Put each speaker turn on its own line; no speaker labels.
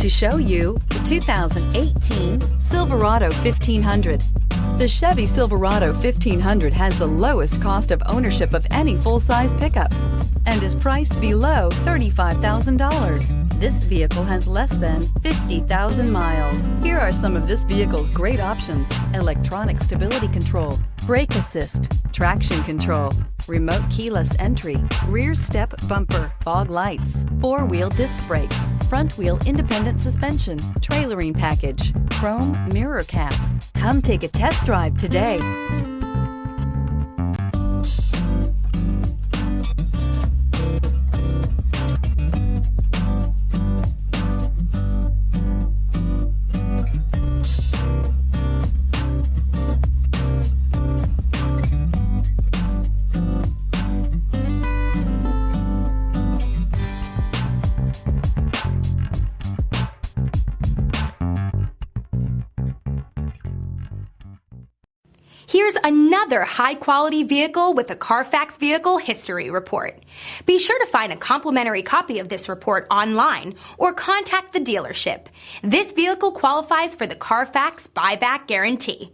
to show you the 2018 Silverado 1500. The Chevy Silverado 1500 has the lowest cost of ownership of any full-size pickup and is priced below $35,000. This vehicle has less than 50,000 miles. Here are some of this vehicle's great options: electronic stability control, brake assist, traction control, remote keyless entry, rear step bumper, fog lights, four-wheel disc brakes, front-wheel independent suspension, trailering package, chrome mirror caps. Come take a test drive today.
Here's another high-quality vehicle with a Carfax Vehicle History Report. Be sure to find a complimentary copy of this report online or contact the dealership. This vehicle qualifies for the Carfax Buyback Guarantee.